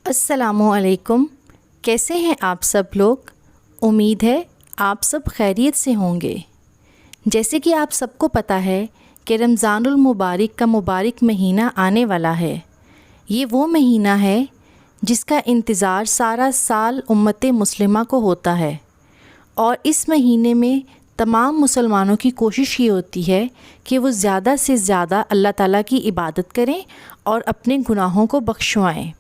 السلام علیکم، کیسے ہیں آپ سب لوگ؟ امید ہے آپ سب خیریت سے ہوں گے۔ جیسے کہ آپ سب کو پتہ ہے کہ رمضان المبارک کا مبارک مہینہ آنے والا ہے۔ یہ وہ مہینہ ہے جس کا انتظار سارا سال امت مسلمہ کو ہوتا ہے، اور اس مہینے میں تمام مسلمانوں کی کوشش یہ ہوتی ہے کہ وہ زیادہ سے زیادہ اللہ تعالیٰ کی عبادت کریں اور اپنے گناہوں کو بخشوائیں۔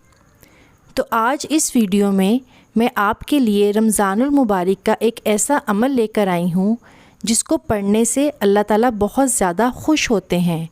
تو آج اس ویڈیو میں آپ کے لیے رمضان المبارک کا ایک ایسا عمل لے کر آئی ہوں جس کو پڑھنے سے اللہ تعالیٰ بہت زیادہ خوش ہوتے ہیں،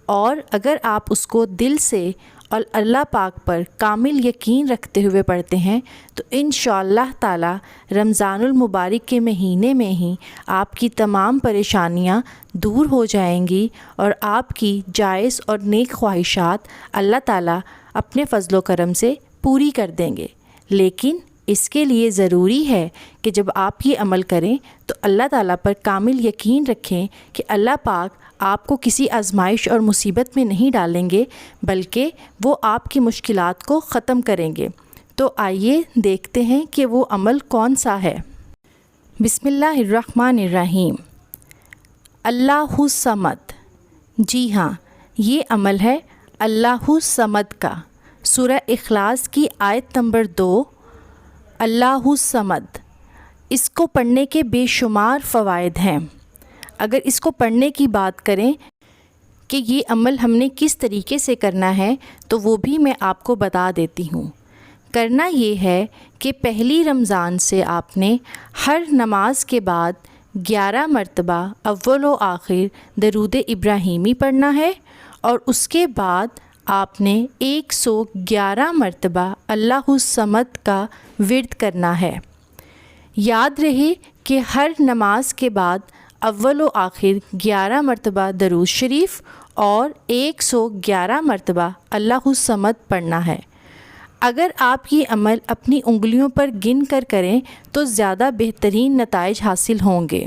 اور اگر آپ اس کو دل سے اور اللہ پاک پر کامل یقین رکھتے ہوئے پڑھتے ہیں تو انشاءاللہ تعالیٰ رمضان المبارک کے مہینے میں ہی آپ کی تمام پریشانیاں دور ہو جائیں گی، اور آپ کی جائز اور نیک خواہشات اللہ تعالیٰ اپنے فضل و کرم سے پوری کر دیں گے۔ لیکن اس کے لیے ضروری ہے کہ جب آپ یہ عمل کریں تو اللہ تعالیٰ پر کامل یقین رکھیں کہ اللہ پاک آپ کو کسی آزمائش اور مصیبت میں نہیں ڈالیں گے، بلکہ وہ آپ کی مشکلات کو ختم کریں گے۔ تو آئیے دیکھتے ہیں کہ وہ عمل کون سا ہے۔ بسم اللہ الرحمن الرحیم۔ اللہ الصمد، جی ہاں، یہ عمل ہے اللہ الصمد کا۔ سورہ اخلاص کی آیت نمبر 2، اللہ الصمد۔ اس کو پڑھنے کے بے شمار فوائد ہیں۔ اگر اس کو پڑھنے کی بات کریں کہ یہ عمل ہم نے کس طریقے سے کرنا ہے تو وہ بھی میں آپ کو بتا دیتی ہوں۔ کرنا یہ ہے کہ پہلی رمضان سے آپ نے ہر نماز کے بعد 11 مرتبہ اول و آخر درود ابراہیمی پڑھنا ہے، اور اس کے بعد آپ نے 111 مرتبہ اللہ الصمد کا ورد کرنا ہے۔ یاد رہے کہ ہر نماز کے بعد اول و آخر 11 مرتبہ درود شریف اور 111 مرتبہ اللہ الصمد پڑھنا ہے۔ اگر آپ یہ عمل اپنی انگلیوں پر گن کر کریں تو زیادہ بہترین نتائج حاصل ہوں گے۔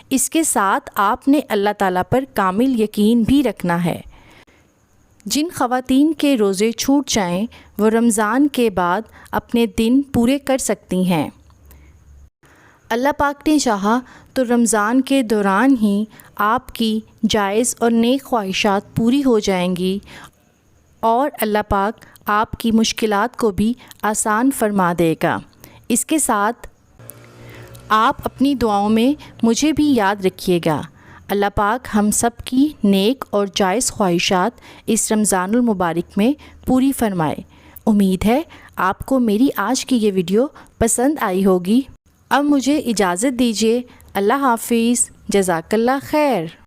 اس کے ساتھ آپ نے اللہ تعالیٰ پر کامل یقین بھی رکھنا ہے۔ جن خواتین کے روزے چھوٹ جائیں وہ رمضان کے بعد اپنے دن پورے کر سکتی ہیں۔ اللہ پاک نے چاہا تو رمضان کے دوران ہی آپ کی جائز اور نیک خواہشات پوری ہو جائیں گی، اور اللہ پاک آپ کی مشکلات کو بھی آسان فرما دے گا۔ اس کے ساتھ آپ اپنی دعاؤں میں مجھے بھی یاد رکھیے گا۔ اللہ پاک ہم سب کی نیک اور جائز خواہشات اس رمضان المبارک میں پوری فرمائے۔ امید ہے آپ کو میری آج کی یہ ویڈیو پسند آئی ہوگی۔ اب مجھے اجازت دیجیے۔ اللہ حافظ، جزاک اللہ خیر۔